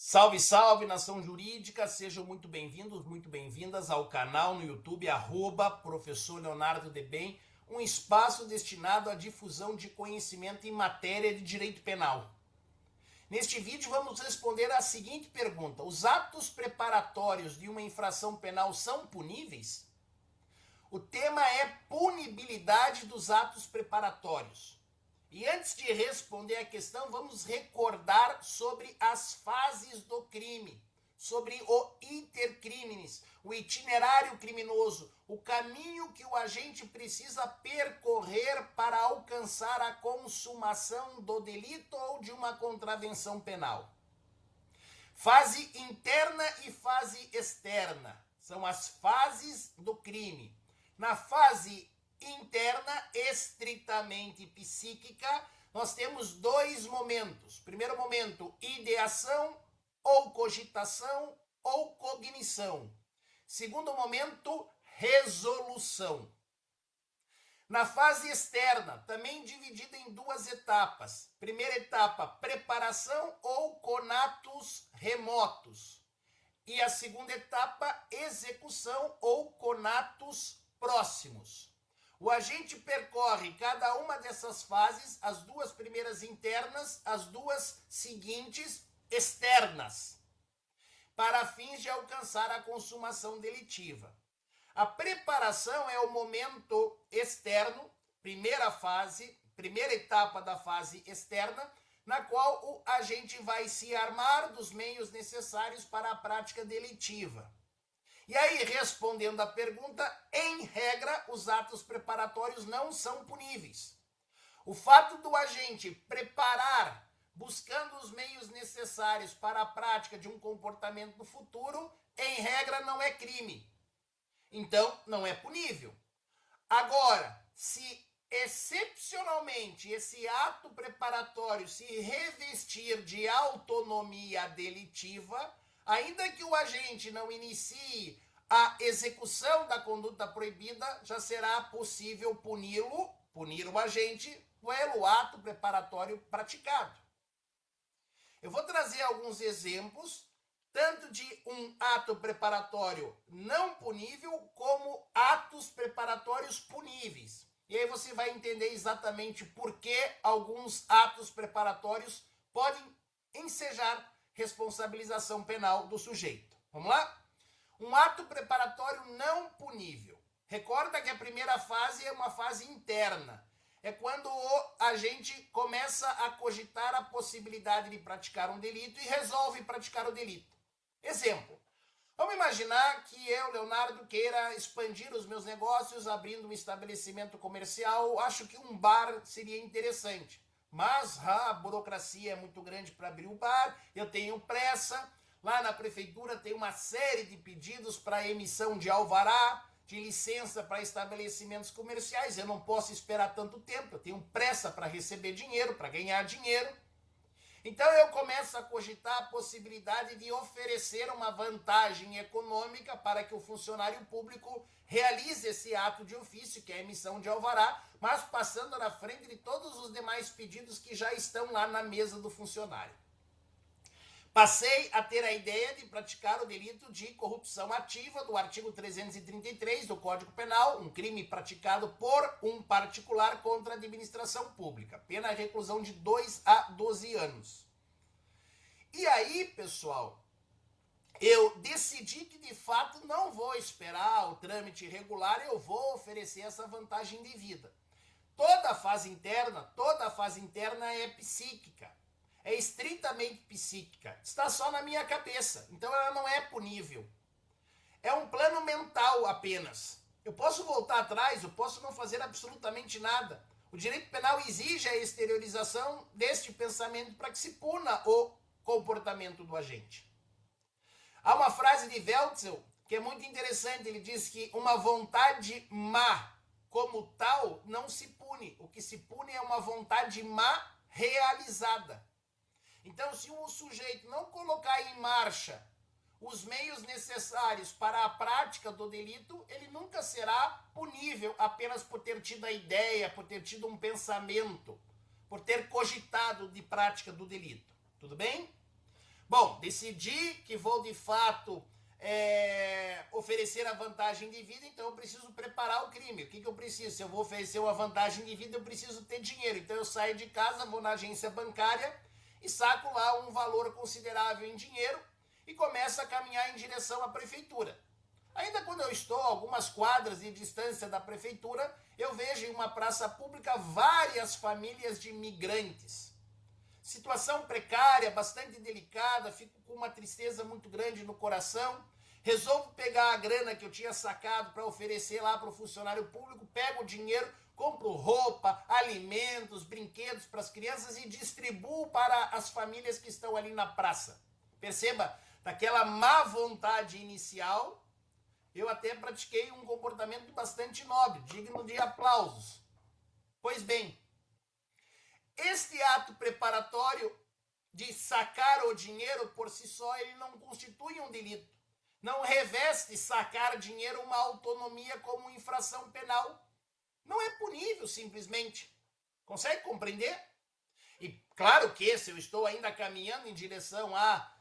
Salve, salve, nação jurídica, sejam muito bem-vindos, muito bem-vindas ao canal no YouTube, Professor Leonardo Debem, um espaço destinado à difusão de conhecimento em matéria de direito penal. Neste vídeo vamos responder à seguinte pergunta: os atos preparatórios de uma infração penal são puníveis? O tema é punibilidade dos atos preparatórios. E antes de responder a questão, vamos recordar sobre as fases do crime, sobre o intercriminis, o itinerário criminoso, o caminho que o agente precisa percorrer para alcançar a consumação do delito ou de uma contravenção penal. Fase interna e fase externa são as fases do crime. Na fase interna, estritamente psíquica, nós temos dois momentos. Primeiro momento, ideação ou cogitação ou cognição. Segundo momento, resolução. Na fase externa, também dividida em duas etapas. Primeira etapa, preparação ou conatos remotos. E a segunda etapa, execução ou conatos próximos. O agente percorre cada uma dessas fases, as duas primeiras internas, as duas seguintes externas, para fins de alcançar a consumação delitiva. A preparação é o momento externo, primeira fase, primeira etapa da fase externa, na qual o agente vai se armar dos meios necessários para a prática delitiva. E aí, respondendo à pergunta, em regra, os atos preparatórios não são puníveis. O fato do agente preparar, buscando os meios necessários para a prática de um comportamento no futuro, em regra, não é crime. Então, não é punível. Agora, se excepcionalmente esse ato preparatório se revestir de autonomia delitiva, ainda que o agente não inicie a execução da conduta proibida, já será possível punir o agente pelo ato preparatório praticado. Eu vou trazer alguns exemplos, tanto de um ato preparatório não punível, como atos preparatórios puníveis. E aí você vai entender exatamente por que alguns atos preparatórios podem ensejar responsabilização penal do sujeito. Vamos lá? Um ato preparatório não punível. Recorda que a primeira fase é uma fase interna. É quando o agente começa a cogitar a possibilidade de praticar um delito e resolve praticar o delito. Exemplo. Vamos imaginar que eu, Leonardo, queira expandir os meus negócios abrindo um estabelecimento comercial. Acho que um bar seria interessante. Mas a burocracia é muito grande para abrir o bar, eu tenho pressa. Lá na prefeitura tem uma série de pedidos para emissão de alvará, de licença para estabelecimentos comerciais. Eu não posso esperar tanto tempo, eu tenho pressa para receber dinheiro, para ganhar dinheiro. Então eu começo a cogitar a possibilidade de oferecer uma vantagem econômica para que o funcionário público realize esse ato de ofício, que é a emissão de alvará, mas passando na frente de todos os demais pedidos que já estão lá na mesa do funcionário. Passei a ter a ideia de praticar o delito de corrupção ativa do artigo 333 do Código Penal, um crime praticado por um particular contra a administração pública. Pena de reclusão de 2 a 12 anos. E aí, pessoal, eu decidi que de fato não vou esperar o trâmite regular, eu vou oferecer essa vantagem devida. Toda a fase interna é psíquica. É estritamente psíquica, está só na minha cabeça, então ela não é punível. É um plano mental apenas. Eu posso voltar atrás, eu posso não fazer absolutamente nada. O direito penal exige a exteriorização deste pensamento para que se puna o comportamento do agente. Há uma frase de Welzel que é muito interessante, ele diz que uma vontade má como tal não se pune, o que se pune é uma vontade má realizada. Então, se o sujeito não colocar em marcha os meios necessários para a prática do delito, ele nunca será punível apenas por ter tido a ideia, por ter tido um pensamento, por ter cogitado de prática do delito. Tudo bem? Bom, decidi que vou de fato oferecer a vantagem de vida, então eu preciso preparar o crime. O que eu preciso? Se eu vou oferecer uma vantagem de vida, eu preciso ter dinheiro. Então eu saio de casa, vou na agência bancária e saco lá um valor considerável em dinheiro e começo a caminhar em direção à prefeitura. Ainda quando eu estou a algumas quadras de distância da prefeitura, eu vejo em uma praça pública várias famílias de migrantes. Situação precária, bastante delicada, fico com uma tristeza muito grande no coração. Resolvo pegar a grana que eu tinha sacado para oferecer lá para o funcionário público, pego o dinheiro, compro roupa, alimentos, brinquedos para as crianças e distribuo para as famílias que estão ali na praça. Perceba, daquela má vontade inicial, eu até pratiquei um comportamento bastante nobre, digno de aplausos. Pois bem, este ato preparatório de sacar o dinheiro por si só, ele não constitui um delito. Não reveste sacar dinheiro uma autonomia como infração penal. Não é punível, simplesmente. Consegue compreender? E claro que se eu estou ainda caminhando em direção à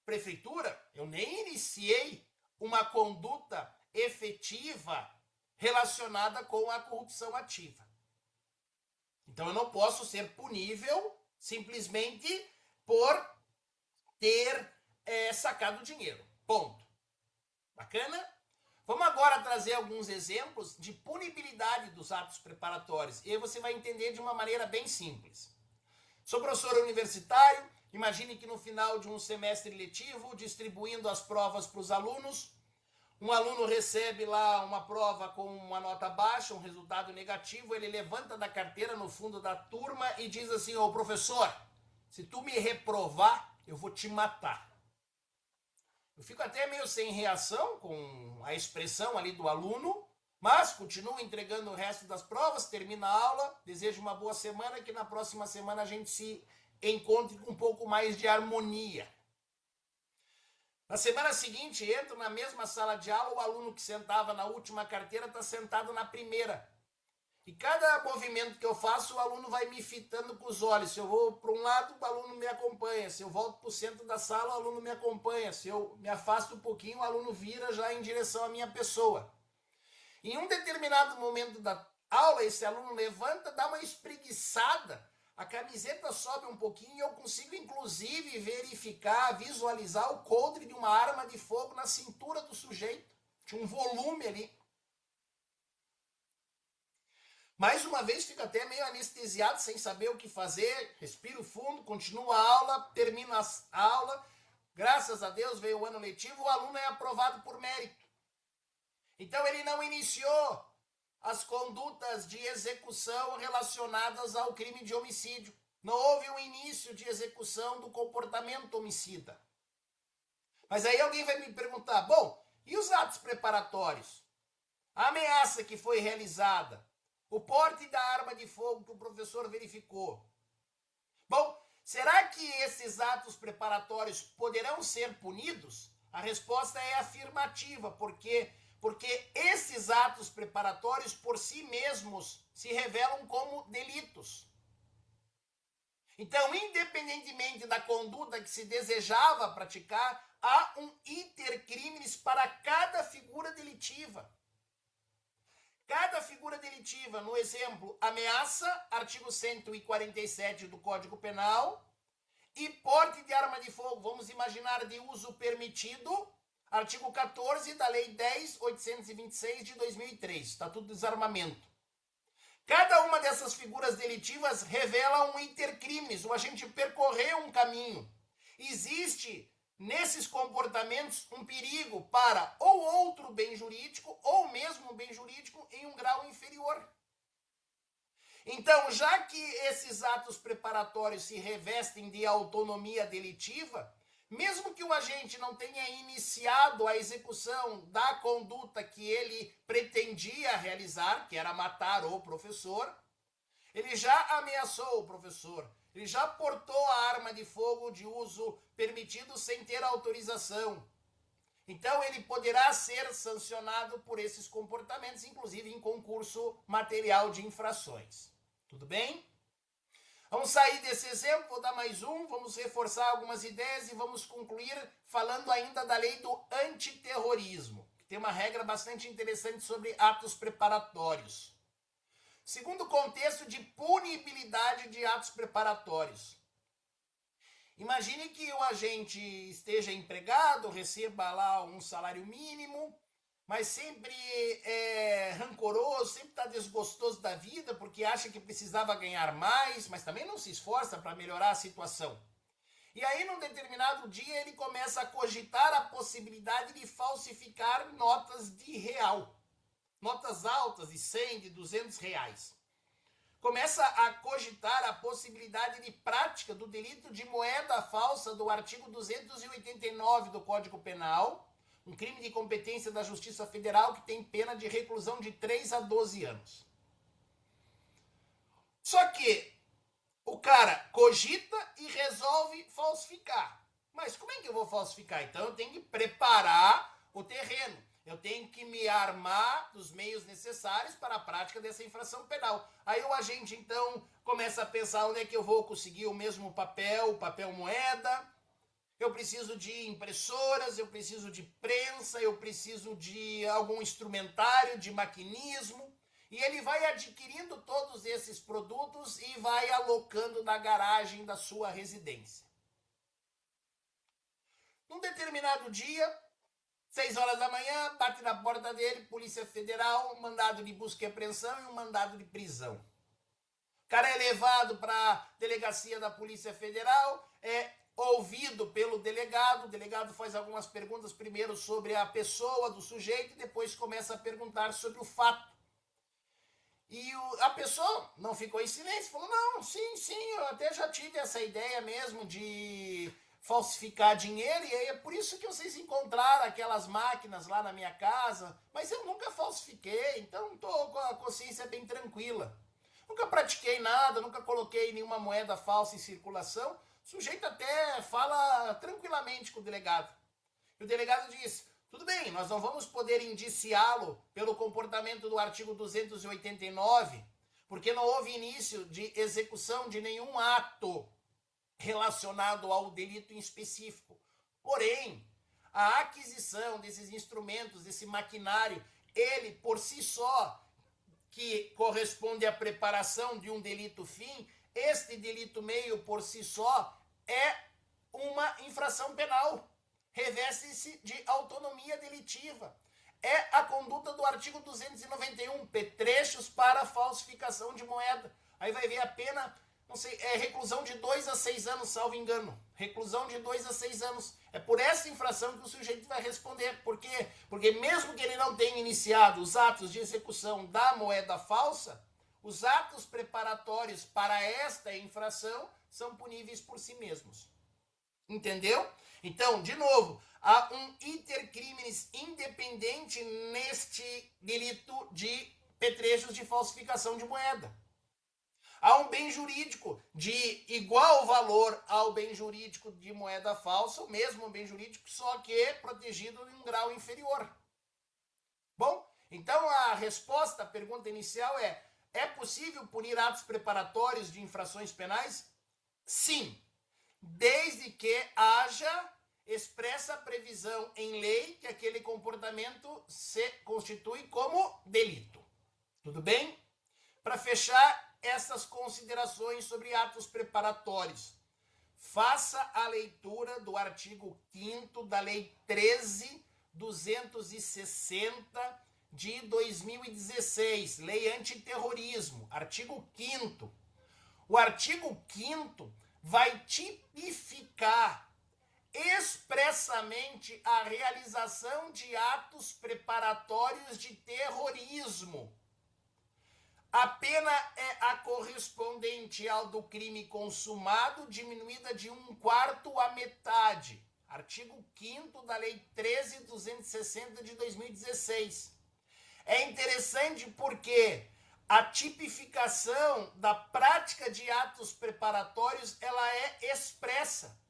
prefeitura, eu nem iniciei uma conduta efetiva relacionada com a corrupção ativa. Então eu não posso ser punível simplesmente por ter sacado dinheiro. Ponto. Bacana? Vamos agora trazer alguns exemplos de punibilidade dos atos preparatórios. E aí você vai entender de uma maneira bem simples. Sou professor universitário, imagine que no final de um semestre letivo, distribuindo as provas para os alunos, um aluno recebe lá uma prova com uma nota baixa, um resultado negativo, ele levanta da carteira no fundo da turma e diz assim: ô professor, se tu me reprovar, eu vou te matar. Eu fico até meio sem reação com a expressão ali do aluno, mas continuo entregando o resto das provas, termina a aula, desejo uma boa semana, que na próxima semana a gente se encontre com um pouco mais de harmonia. Na semana seguinte, entro na mesma sala de aula, o aluno que sentava na última carteira está sentado na primeira. E cada movimento que eu faço, o aluno vai me fitando com os olhos. Se eu vou para um lado, o aluno me acompanha. Se eu volto para o centro da sala, o aluno me acompanha. Se eu me afasto um pouquinho, o aluno vira já em direção à minha pessoa. Em um determinado momento da aula, esse aluno levanta, dá uma espreguiçada, a camiseta sobe um pouquinho e eu consigo, inclusive, verificar, visualizar o coldre de uma arma de fogo na cintura do sujeito. Tinha um volume ali. Mais uma vez, fico até meio anestesiado, sem saber o que fazer. Respiro fundo, continuo a aula, termino a aula. Graças a Deus veio o ano letivo, o aluno é aprovado por mérito. Então, ele não iniciou as condutas de execução relacionadas ao crime de homicídio. Não houve um início de execução do comportamento homicida. Mas aí alguém vai me perguntar, bom, e os atos preparatórios? A ameaça que foi realizada, o porte da arma de fogo que o professor verificou. Bom, será que esses atos preparatórios poderão ser punidos? A resposta é afirmativa, porque esses atos preparatórios por si mesmos se revelam como delitos. Então, independentemente da conduta que se desejava praticar, há um iter criminis para cada figura delitiva. Cada figura delitiva, no exemplo, ameaça, artigo 147 do Código Penal, e porte de arma de fogo, vamos imaginar de uso permitido, artigo 14 da Lei 10.826 de 2003, Estatuto do Desarmamento. Cada uma dessas figuras delitivas revela um iter criminis, o agente percorreu um caminho. Existe nesses comportamentos um perigo para ou outro bem jurídico ou mesmo um bem jurídico em um grau inferior. Então, já que esses atos preparatórios se revestem de autonomia delitiva, mesmo que o agente não tenha iniciado a execução da conduta que ele pretendia realizar, que era matar o professor, ele já ameaçou o professor, ele já portou a arma de fogo de uso permitido sem ter autorização. Então, ele poderá ser sancionado por esses comportamentos, inclusive em concurso material de infrações. Tudo bem? Vamos sair desse exemplo, vou dar mais um, vamos reforçar algumas ideias e vamos concluir falando ainda da lei do antiterrorismo, que tem uma regra bastante interessante sobre atos preparatórios. Segundo o contexto de punibilidade de atos preparatórios. Imagine que o agente esteja empregado, receba lá um salário mínimo, mas sempre é rancoroso, sempre está desgostoso da vida porque acha que precisava ganhar mais, mas também não se esforça para melhorar a situação. E aí, num determinado dia, ele começa a cogitar a possibilidade de falsificar notas de real, notas altas de 100, de 200 reais. Começa a cogitar a possibilidade de prática do delito de moeda falsa do artigo 289 do Código Penal, um crime de competência da Justiça Federal que tem pena de reclusão de 3 a 12 anos. Só que o cara cogita e resolve falsificar. Mas como é que eu vou falsificar? Então eu tenho que preparar o terreno. Eu tenho que me armar dos meios necessários para a prática dessa infração penal. Aí o agente, então, começa a pensar onde é que eu vou conseguir o mesmo papel, o papel moeda. Eu preciso de impressoras, eu preciso de prensa, eu preciso de algum instrumentário, de maquinismo. E ele vai adquirindo todos esses produtos e vai alocando na garagem da sua residência. Num determinado dia, 6 horas da manhã, bate na porta dele, Polícia Federal, um mandado de busca e apreensão e um mandado de prisão. O cara é levado para a delegacia da Polícia Federal, é ouvido pelo delegado, o delegado faz algumas perguntas primeiro sobre a pessoa do sujeito e depois começa a perguntar sobre o fato. E a pessoa não ficou em silêncio, falou, não, sim, eu até já tive essa ideia mesmo de falsificar dinheiro, e aí é por isso que vocês encontraram aquelas máquinas lá na minha casa, mas eu nunca falsifiquei, então estou com a consciência bem tranquila. Nunca pratiquei nada, nunca coloquei nenhuma moeda falsa em circulação. O sujeito até fala tranquilamente com o delegado. E o delegado diz, tudo bem, nós não vamos poder indiciá-lo pelo comportamento do artigo 289, porque não houve início de execução de nenhum ato relacionado ao delito em específico. Porém, a aquisição desses instrumentos, desse maquinário, ele por si só, que corresponde à preparação de um delito fim, este delito meio por si só é uma infração penal. Reveste-se de autonomia delitiva. É a conduta do artigo 291, petrechos para falsificação de moeda. Aí vai ver a pena, não sei, é reclusão de 2 a 6 anos, salvo engano. Reclusão de 2 a 6 anos. É por essa infração que o sujeito vai responder. Por quê? Porque mesmo que ele não tenha iniciado os atos de execução da moeda falsa, os atos preparatórios para esta infração são puníveis por si mesmos. Entendeu? Então, de novo, há um intercrimes independente neste delito de petrechos de falsificação de moeda. Há um bem jurídico de igual valor ao bem jurídico de moeda falsa, o mesmo bem jurídico, só que protegido em um grau inferior. Bom, então a resposta à pergunta inicial é possível punir atos preparatórios de infrações penais? Sim, desde que haja expressa previsão em lei que aquele comportamento se constitui como delito. Tudo bem? Para fechar essas considerações sobre atos preparatórios, faça a leitura do artigo 5º da Lei 13.260 de 2016, Lei Antiterrorismo, artigo 5º. O artigo 5º vai tipificar expressamente a realização de atos preparatórios de terrorismo. A pena é a correspondente ao do crime consumado, diminuída de 1/4 à metade. Artigo 5º da Lei 13.260 de 2016. É interessante porque a tipificação da prática de atos preparatórios, ela é expressa.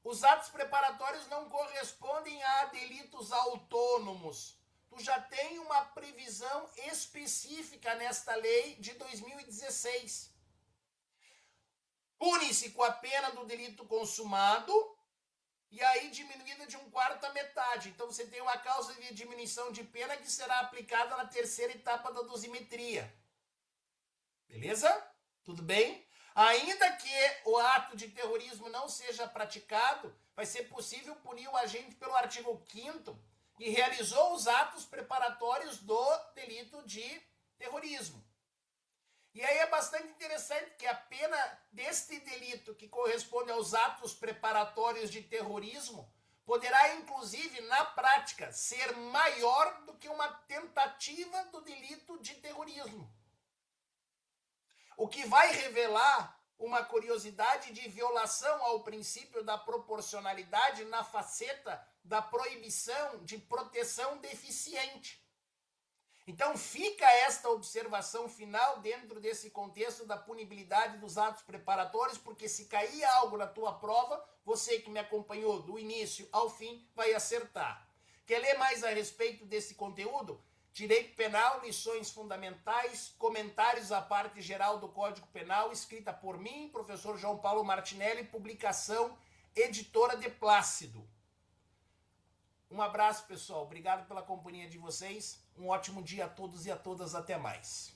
Os atos preparatórios não correspondem a delitos autônomos. Tu já tem uma previsão específica nesta lei de 2016. pune-se com a pena do delito consumado e aí diminuída de 1/4 à metade. Então você tem uma causa de diminuição de pena que será aplicada na terceira etapa da dosimetria. Beleza? Tudo bem? Ainda que o ato de terrorismo não seja praticado, vai ser possível punir o agente pelo artigo 5º que realizou os atos preparatórios do delito de terrorismo. E aí é bastante interessante que a pena deste delito, que corresponde aos atos preparatórios de terrorismo, poderá, inclusive, na prática, ser maior do que uma tentativa do delito de terrorismo. O que vai revelar uma curiosidade de violação ao princípio da proporcionalidade na faceta da proibição de proteção deficiente. Então fica esta observação final dentro desse contexto da punibilidade dos atos preparatórios, porque se cair algo na tua prova, você que me acompanhou do início ao fim vai acertar. Quer ler mais a respeito desse conteúdo? Direito Penal, lições fundamentais, comentários à parte geral do Código Penal, escrita por mim, professor João Paulo Martinelli, publicação Editora de Plácido. Um abraço, pessoal. Obrigado pela companhia de vocês. Um ótimo dia a todos e a todas. Até mais.